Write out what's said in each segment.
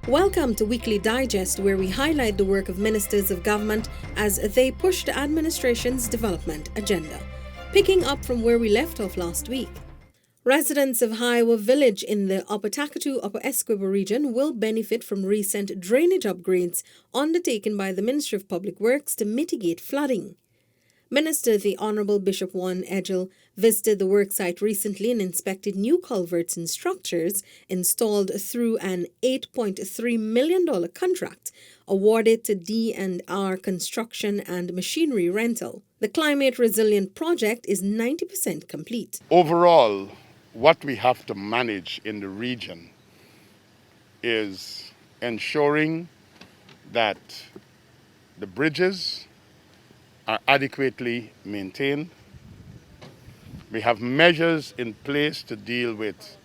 Welcome to Weekly Digest, where we highlight the work of ministers of government as they push the administration's development agenda. Picking up from where we left off last week. Residents of Hiawa Village in the Upper Takatu, Upper Essequibo region will benefit from recent drainage upgrades undertaken by the Ministry of Public Works to mitigate flooding. Minister the Honourable Bishop Juan Edgell visited the worksite recently and inspected new culverts and structures installed through an $8.3 million contract awarded to D&R Construction and Machinery Rental. The climate resilient project is 90% complete. Overall, what we have to manage in the region is ensuring that the bridges are adequately maintained. We have measures in place to deal with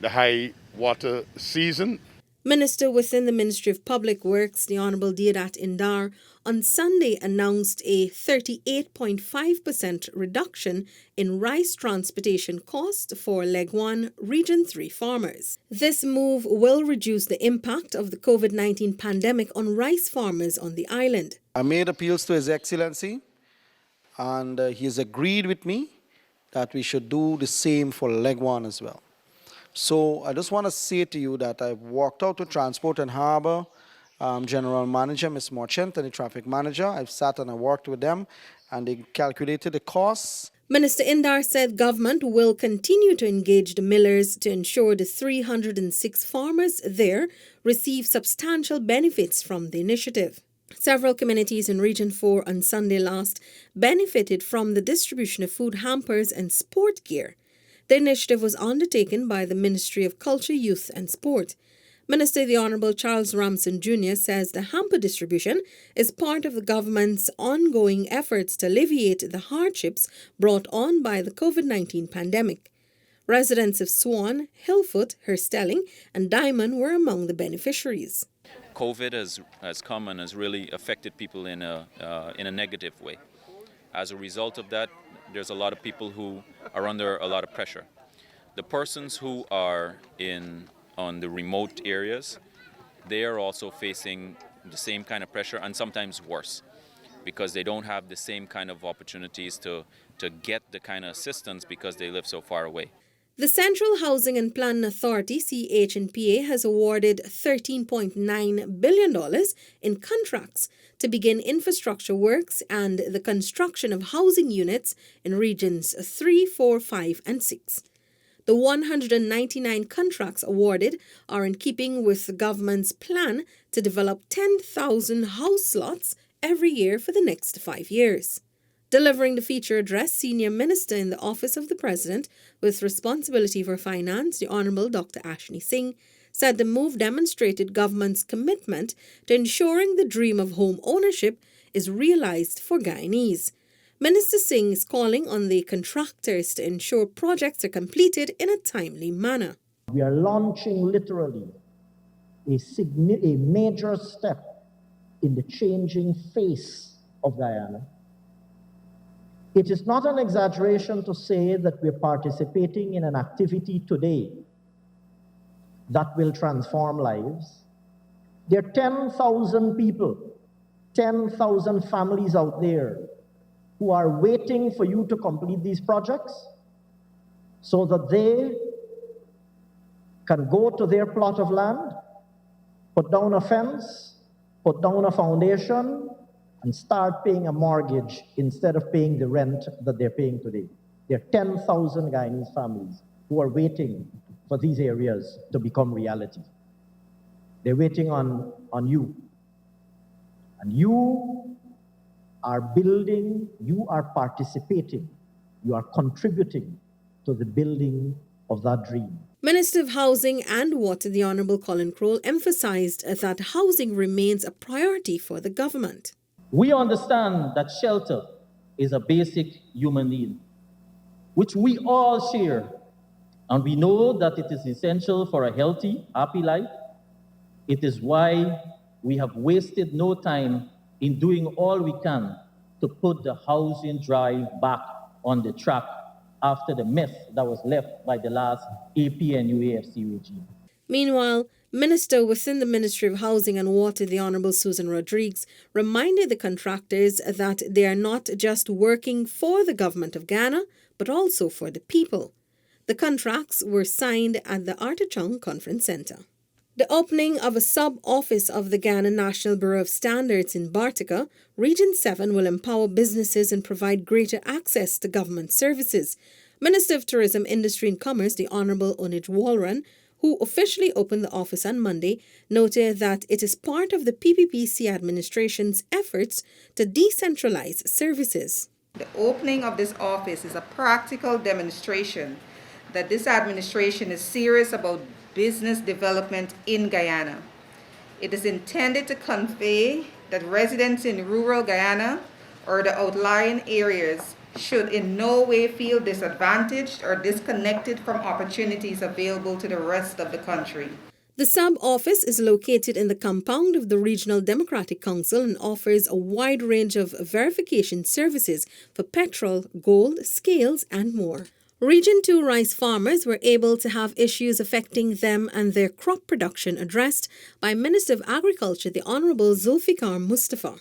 the high water season. Minister within the Ministry of Public Works, the Honourable Deodat Indar, on Sunday announced a 38.5% reduction in rice transportation cost for Leg 1 Region 3 farmers. This move will reduce the impact of the COVID-19 pandemic on rice farmers on the island. I made appeals to His Excellency, and he has agreed with me that we should do the same for Leg 1 as well. So I just want to say to you that I've walked out to Transport and Harbour, General Manager, Ms. Marchant, and the Traffic Manager. I've sat and I worked with them, and they calculated the costs. Minister Indar said government will continue to engage the millers to ensure the 306 farmers there receive substantial benefits from the initiative. Several communities in Region 4 on Sunday last benefited from the distribution of food hampers and sport gear. The initiative was undertaken by the Ministry of Culture, Youth and Sport. Minister the Honourable Charles Ramson Jr. says the hamper distribution is part of the government's ongoing efforts to alleviate the hardships brought on by the COVID-19 pandemic. Residents of Swan, Hillfoot, Herstelling and Diamond were among the beneficiaries. COVID has come and has really affected people in a negative way. As a result of that, there's a lot of people who are under a lot of pressure. The persons who are on the remote areas, they are also facing the same kind of pressure and sometimes worse, because they don't have the same kind of opportunities to get the kind of assistance because they live so far away. The Central Housing and Planning Authority, CHNPA, has awarded $13.9 billion in contracts to begin infrastructure works and the construction of housing units in Regions 3, 4, 5 and 6. The 199 contracts awarded are in keeping with the government's plan to develop 10,000 house slots every year for the next 5 years. Delivering the feature address, Senior Minister in the Office of the President with responsibility for finance, the Honourable Dr. Ashni Singh, said the move demonstrated government's commitment to ensuring the dream of home ownership is realised for Guyanese. Minister Singh is calling on the contractors to ensure projects are completed in a timely manner. We are launching literally a major step in the changing face of Guyana. It is not an exaggeration to say that we're participating in an activity today that will transform lives. There are 10,000 people, 10,000 families out there who are waiting for you to complete these projects so that they can go to their plot of land, put down a fence, put down a foundation, and start paying a mortgage instead of paying the rent that they're paying today. There are 10,000 Guyanese families who are waiting for these areas to become reality. They're waiting on you. And you are building, you are participating, you are contributing to the building of that dream. Minister of Housing and Water, the Honourable Colin Crowell, emphasised that housing remains a priority for the government. We understand that shelter is a basic human need, which we all share, and we know that it is essential for a healthy, happy life. It is why we have wasted no time in doing all we can to put the housing drive back on the track after the mess that was left by the last AP and UAFC regime. Meanwhile, Minister within the Ministry of Housing and Water, the Honourable Susan Rodriguez, reminded the contractors that they are not just working for the government of Ghana, but also for the people. The contracts were signed at the Artichong Conference Centre. The opening of a sub-office of the Ghana National Bureau of Standards in Bartica, Region 7 will empower businesses and provide greater access to government services. Minister of Tourism, Industry and Commerce, the Honourable Onij Walran, who officially opened the office on Monday, noted that it is part of the PPPC administration's efforts to decentralize services. The opening of this office is a practical demonstration that this administration is serious about business development in Guyana. It is intended to convey that residents in rural Guyana or the outlying areas should in no way feel disadvantaged or disconnected from opportunities available to the rest of the country. The sub-office is located in the compound of the Regional Democratic Council and offers a wide range of verification services for petrol, gold, scales, and more. Region 2 rice farmers were able to have issues affecting them and their crop production addressed by Minister of Agriculture, the Honourable Zulfikar Mustafa.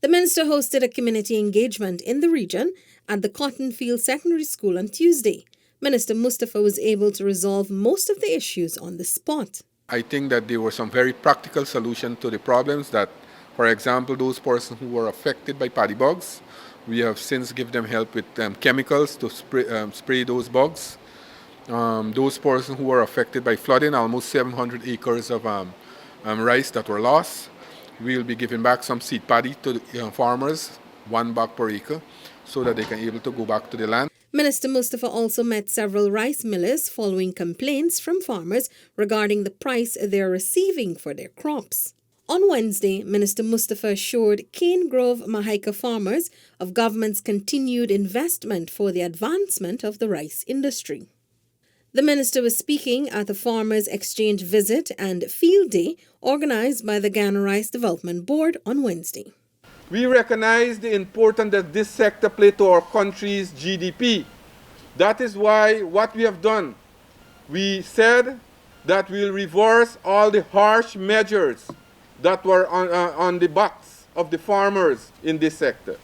The minister hosted a community engagement in the region at the Cottonfield Secondary School on Tuesday. Minister Mustafa was able to resolve most of the issues on the spot. I think that there were some very practical solutions to the problems that, for example, those persons who were affected by paddy bugs, we have since given them help with chemicals to spray those bugs. Those persons who were affected by flooding, almost 700 acres of rice that were lost, we'll be giving back some seed paddy to the farmers, 1 bag per acre, so that they can be able to go back to the land. Minister Mustafa also met several rice millers following complaints from farmers regarding the price they are receiving for their crops. On Wednesday, Minister Mustafa assured Cane Grove Mahaika farmers of government's continued investment for the advancement of the rice industry. The minister was speaking at the Farmers Exchange Visit and Field Day organized by the Ghana Rice Development Board on Wednesday. We recognize the importance that this sector plays to our country's GDP. That is why what we have done, we said that we'll reverse all the harsh measures that were on the backs of the farmers in this sector.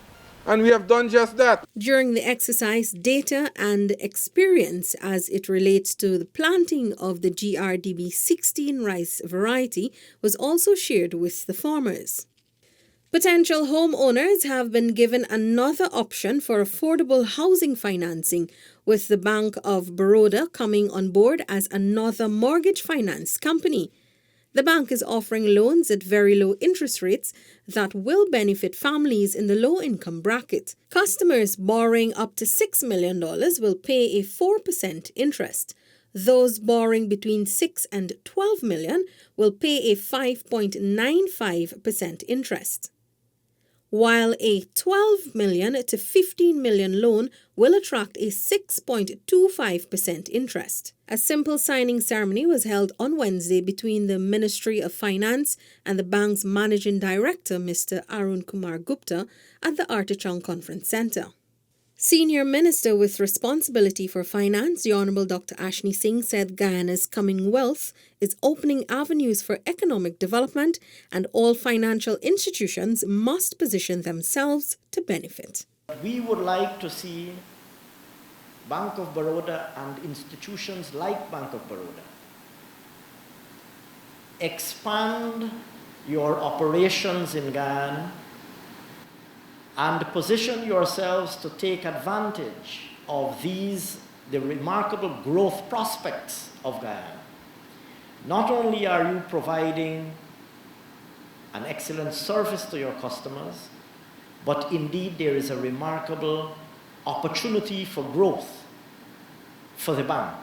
And we have done just that. During the exercise, data and experience as it relates to the planting of the GRDB 16 rice variety was also shared with the farmers. Potential homeowners have been given another option for affordable housing financing, with the Bank of Baroda coming on board as another mortgage finance company. The bank is offering loans at very low interest rates that will benefit families in the low-income bracket. Customers borrowing up to $6 million will pay a 4% interest. Those borrowing between $6 and $12 million will pay a 5.95% interest, while a $12 million to $15 million loan will attract a 6.25% interest. A simple signing ceremony was held on Wednesday between the Ministry of Finance and the bank's Managing Director, Mr. Arun Kumar Gupta, at the Artichong Conference Centre. Senior Minister with responsibility for finance, the Honourable Dr. Ashni Singh, said Guyana's coming wealth is opening avenues for economic development and all financial institutions must position themselves to benefit. We would like to see Bank of Baroda and institutions like Bank of Baroda expand your operations in Guyana and position yourselves to take advantage of the remarkable growth prospects of Guyana. Not only are you providing an excellent service to your customers, but indeed there is a remarkable opportunity for growth for the bank.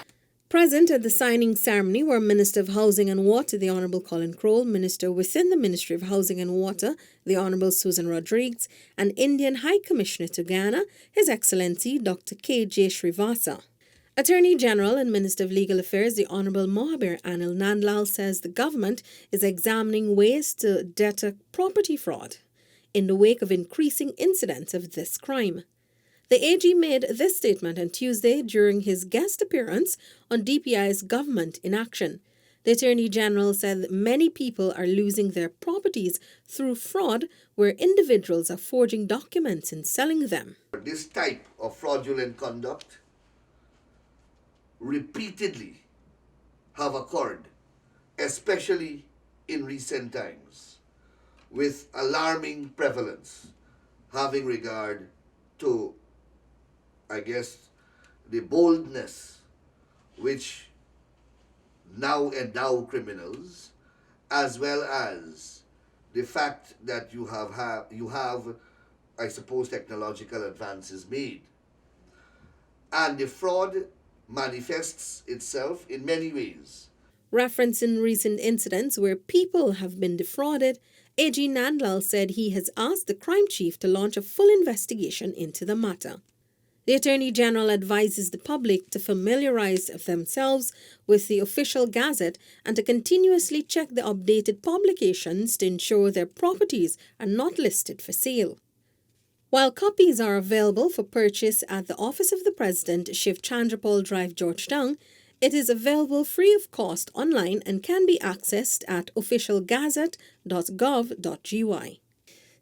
Present at the signing ceremony were Minister of Housing and Water, the Honourable Colin Crowell, Minister within the Ministry of Housing and Water, the Honourable Susan Rodriguez, and Indian High Commissioner to Guyana, His Excellency Dr. K.J. Srivastava. Attorney General and Minister of Legal Affairs, the Honourable Mohabir Anil Nandlal, says the government is examining ways to deter property fraud in the wake of increasing incidents of this crime. The AG made this statement on Tuesday during his guest appearance on DPI's Government in Action. The Attorney General said that many people are losing their properties through fraud, where individuals are forging documents and selling them. This type of fraudulent conduct repeatedly have occurred, especially in recent times, with alarming prevalence, having regard to, I guess, the boldness which now endow criminals, as well as the fact that you have, I suppose, technological advances made. And the fraud manifests itself in many ways. Referencing recent incidents where people have been defrauded, AG Nandlal said he has asked the crime chief to launch a full investigation into the matter. The Attorney General advises the public to familiarize themselves with the official gazette and to continuously check the updated publications to ensure their properties are not listed for sale. While copies are available for purchase at the Office of the President, Shiv Chandrapal Drive, Georgetown, it is available free of cost online and can be accessed at officialgazette.gov't.gy.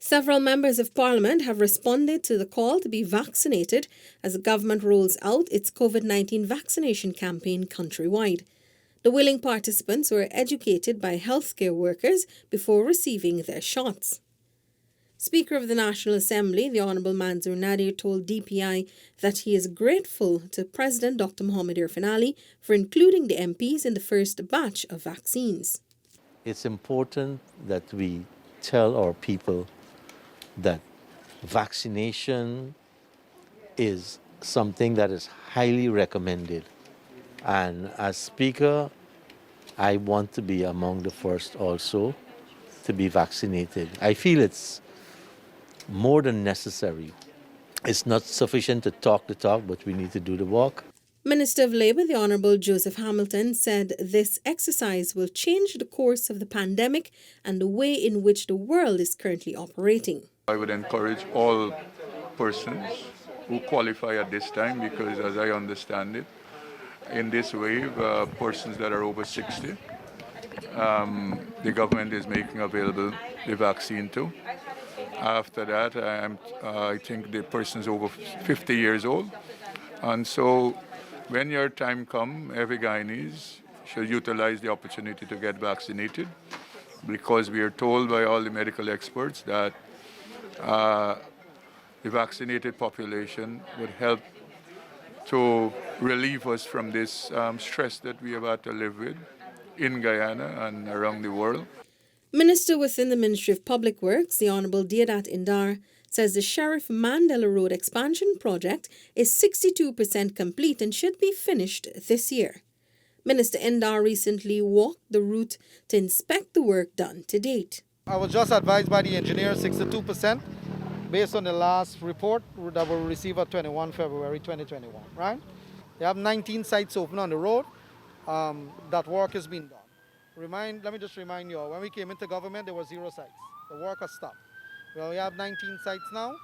Several members of Parliament have responded to the call to be vaccinated as the government rolls out its COVID-19 vaccination campaign countrywide. The willing participants were educated by healthcare workers before receiving their shots. Speaker of the National Assembly, the Honourable Manzoor Nadir, told DPI that he is grateful to President Dr. Mohamed Irfan Ali for including the MPs in the first batch of vaccines. It's important that we tell our people that vaccination is something that is highly recommended. And as Speaker, I want to be among the first also to be vaccinated. I feel it's more than necessary. It's not sufficient to talk the talk, but we need to do the walk. Minister of Labour, the Honourable Joseph Hamilton, said this exercise will change the course of the pandemic and the way in which the world is currently operating. I would encourage all persons who qualify at this time, because as I understand it, in this wave, persons that are over 60, the government is making available the vaccine to. After that, I think the persons over 50 years old. And so when your time comes, every Guyanese should utilize the opportunity to get vaccinated, because we are told by all the medical experts that the vaccinated population would help to relieve us from this stress that we have had to live with in Guyana and around the world. Minister within the Ministry of Public Works, the Honourable Deodat Indar, says the Sheriff Mandela Road expansion project is 62% complete and should be finished this year. Minister Indar recently walked the route to inspect the work done to date. I was just advised by the engineer 62% based on the last report that we'll receive on 21 February 2021, right? They have 19 sites open on the road. That work has been done. Let me just remind you, when we came into government, there were 0 sites. The work has stopped. Well, we have 19 sites now.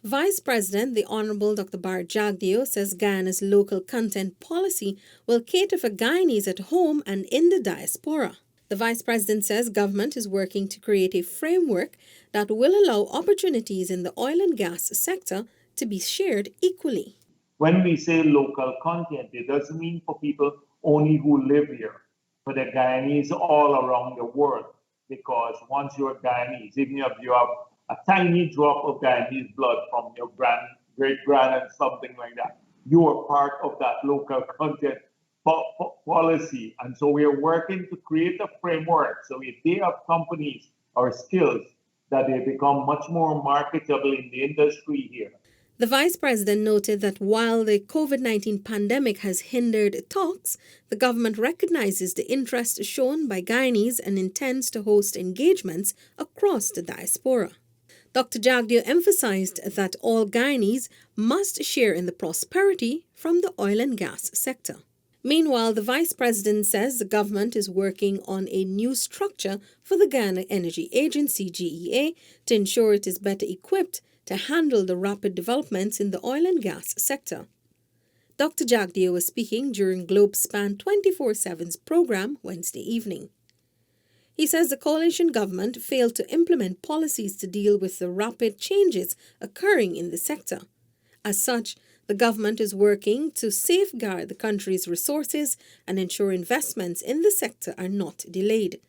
Vice President, the Honourable Dr. Baroda Jagdeo, says Guyana's local content policy will cater for Guyanese at home and in the diaspora. The Vice President says government is working to create a framework that will allow opportunities in the oil and gas sector to be shared equally. When we say local content, it doesn't mean for people only who live here, but the Guyanese all around the world. Because once you're Guyanese, even if you have a tiny drop of Guyanese blood from your great-grand and something like that, you are part of that local content policy. And so we are working to create a framework so if they have companies or skills, that they become much more marketable in the industry here. The Vice President noted that while the COVID-19 pandemic has hindered talks, the government recognizes the interest shown by Guyanese and intends to host engagements across the diaspora. Dr. Jagdeo emphasized that all Guyanese must share in the prosperity from the oil and gas sector. Meanwhile, the Vice President says the government is working on a new structure for the Guyana Energy Agency, GEA, to ensure it is better equipped to handle the rapid developments in the oil and gas sector. Dr. Jagdeo was speaking during GlobeSpan 24/7's program Wednesday evening. He says the coalition government failed to implement policies to deal with the rapid changes occurring in the sector. As such, the government is working to safeguard the country's resources and ensure investments in the sector are not delayed.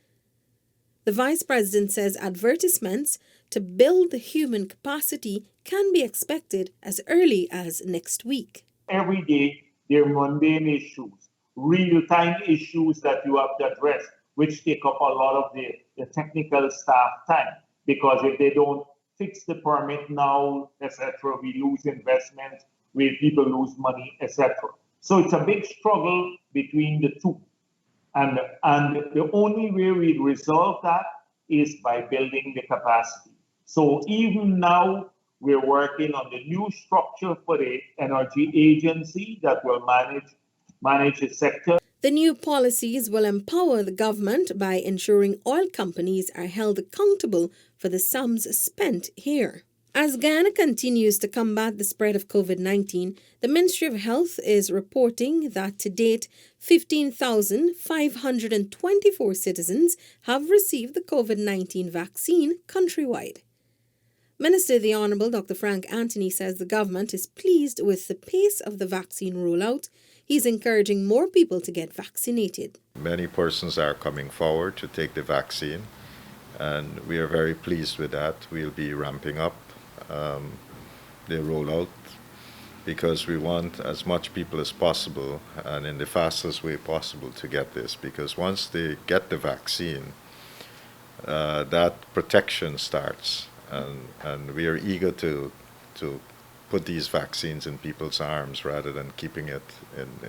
The Vice President says advertisements to build the human capacity can be expected as early as next week. Every day, there are mundane issues, real-time issues that you have to address, which take up a lot of the technical staff time. Because if they don't fix the permit now, etc., we lose investment, people lose money, etc. So it's a big struggle between the two. And the only way we resolve that is by building the capacity. So even now, we're working on the new structure for the energy agency that will manage the sector. The new policies will empower the government by ensuring oil companies are held accountable for the sums spent here. As Guyana continues to combat the spread of COVID-19, the Ministry of Health is reporting that to date, 15,524 citizens have received the COVID-19 vaccine countrywide. Minister the Honourable Dr. Frank Anthony says the government is pleased with the pace of the vaccine rollout. He's encouraging more people to get vaccinated. Many persons are coming forward to take the vaccine, and we are very pleased with that. We'll be ramping up the rollout because we want as much people as possible and in the fastest way possible to get this, because once they get the vaccine, that protection starts, and we are eager to put these vaccines in people's arms rather than keeping it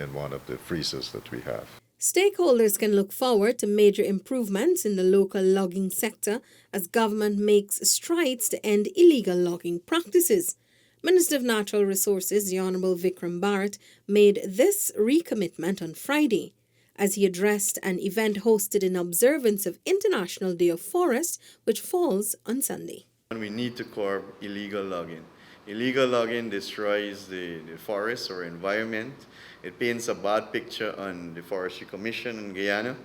in one of the freezers that we have. Stakeholders can look forward to major improvements in the local logging sector as government makes strides to end illegal logging practices. Minister of Natural Resources, the Honourable Vikram Bharat, made this recommitment on Friday as he addressed an event hosted in observance of International Day of Forest, which falls on Sunday. We need to curb illegal logging. Illegal logging destroys the forest or environment. It paints a bad picture on the Forestry Commission in Guyana,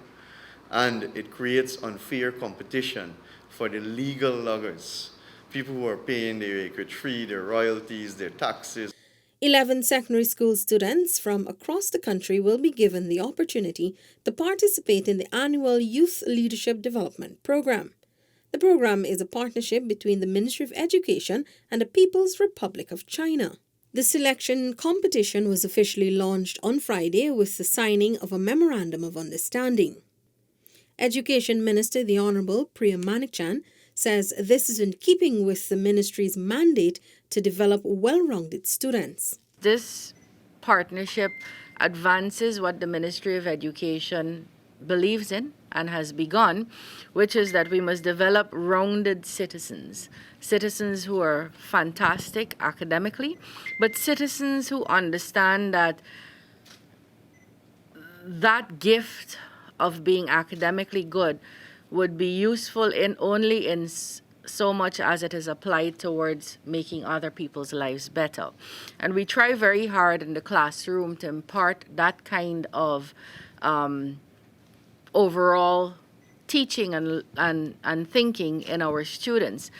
and it creates unfair competition for the legal loggers, people who are paying their acreage fee, their royalties, their taxes. 11 secondary school students from across the country will be given the opportunity to participate in the annual Youth Leadership Development Program. The program is a partnership between the Ministry of Education and the People's Republic of China. The selection competition was officially launched on Friday with the signing of a Memorandum of Understanding. Education Minister the Honourable Priya Manikchan says this is in keeping with the ministry's mandate to develop well-rounded students. This partnership advances what the Ministry of Education believes in and has begun, which is that we must develop rounded citizens who are fantastic academically, but citizens who understand that that gift of being academically good would be useful only in so much as it is applied towards making other people's lives better. And we try very hard in the classroom to impart that kind of overall teaching and thinking in our students.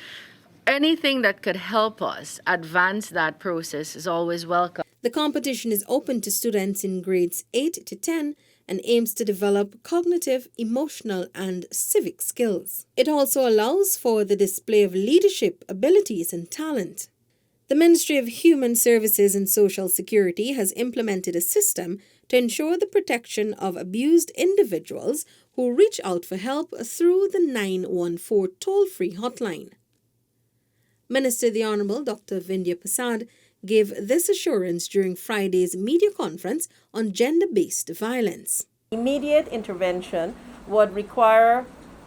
Anything that could help us advance that process is always welcome. The competition is open to students in grades 8 to 10 and aims to develop cognitive, emotional, and civic skills. It also allows for the display of leadership abilities and talent. The Ministry of Human Services and Social Security has implemented a system to ensure the protection of abused individuals who reach out for help through the 914 toll-free hotline. Minister the Honourable Dr. Vindhya Prasad gave this assurance during Friday's media conference on gender-based violence. Immediate intervention would require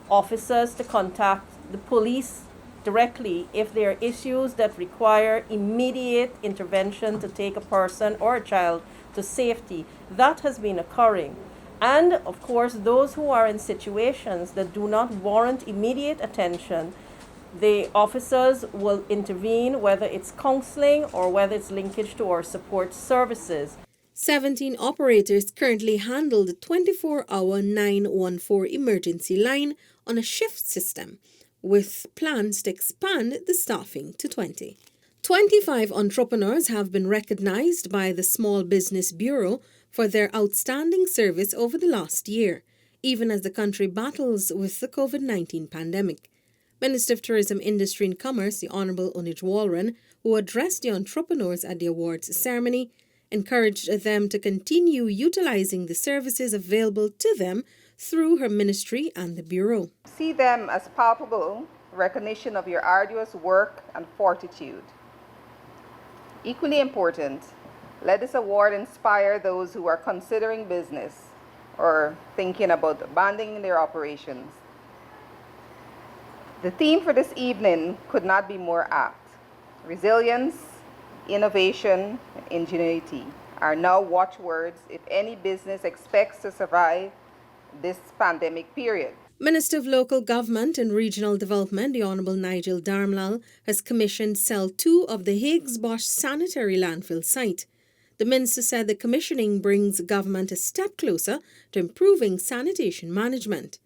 officers to contact the police directly if there are issues that require immediate intervention to take a person or a child to safety. That has been occurring. And of course, those who are in situations that do not warrant immediate attention, the officers will intervene, whether it's counseling or whether it's linkage to our support services. 17 operators currently handle the 24-hour 914 emergency line on a shift system, with plans to expand the staffing to 20. 25 entrepreneurs have been recognized by the Small Business Bureau for their outstanding service over the last year, even as the country battles with the COVID-19 pandemic. Minister of Tourism, Industry and Commerce, the Honourable Unij Walran, who addressed the entrepreneurs at the awards ceremony, encouraged them to continue utilizing the services available to them through her ministry and the Bureau. See them as palpable recognition of your arduous work and fortitude. Equally important, let this award inspire those who are considering business or thinking about abandoning their operations. The theme for this evening could not be more apt. Resilience, innovation, and ingenuity are now watchwords if any business expects to survive this pandemic period. Minister of Local Government and Regional Development, the Honourable Nigel Darmlal, has commissioned Cell 2 of the Higgs-Bosch sanitary landfill site. The minister said the commissioning brings government a step closer to improving sanitation management.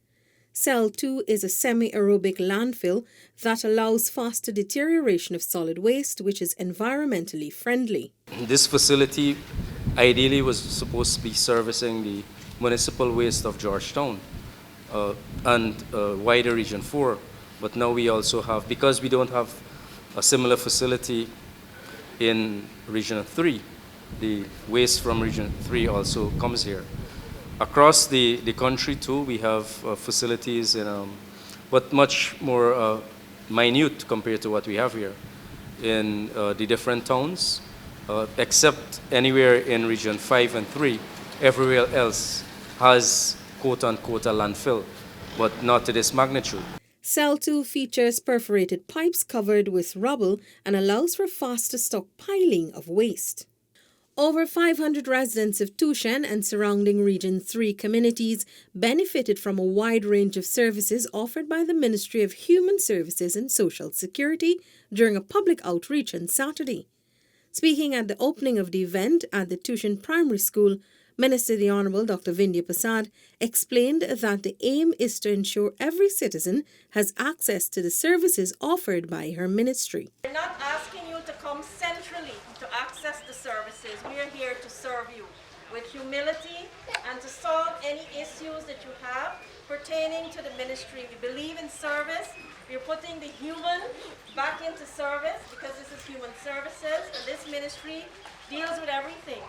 Cell 2 is a semi-aerobic landfill that allows faster deterioration of solid waste, which is environmentally friendly. This facility ideally was supposed to be servicing the municipal waste of Georgetown and wider Region 4, but now we also have, because we don't have a similar facility in Region 3, the waste from Region 3 also comes here. Across the country too, we have facilities in, but much more minute compared to what we have here in the different towns, except anywhere in Region 5 and 3, everywhere else has quote-unquote a landfill, but not to this magnitude. Cell 2 features perforated pipes covered with rubble and allows for faster stockpiling of waste. Over 500 residents of Tushen and surrounding Region 3 communities benefited from a wide range of services offered by the Ministry of Human Services and Social Security during a public outreach on Saturday. Speaking at the opening of the event at the Tushen Primary School, Minister the Honourable Dr. Vindhya Prasad explained that the aim is to ensure every citizen has access to the services offered by her ministry. We're not asking you to come centrally to access the services. We are here to serve you with humility and to solve any issues that you have pertaining to the ministry. We believe in service. We're putting the human back into service because this is human services, and this ministry deals with everything.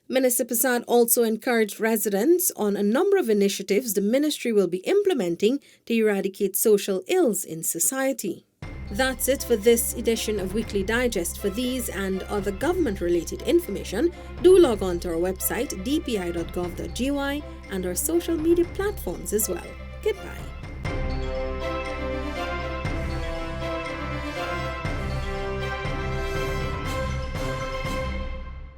Minister Prasad also encouraged residents on a number of initiatives the ministry will be implementing to eradicate social ills in society. That's it for this edition of Weekly Digest. For these and other government-related information, do log on to our website dpi.gov.gy and our social media platforms as well. Goodbye.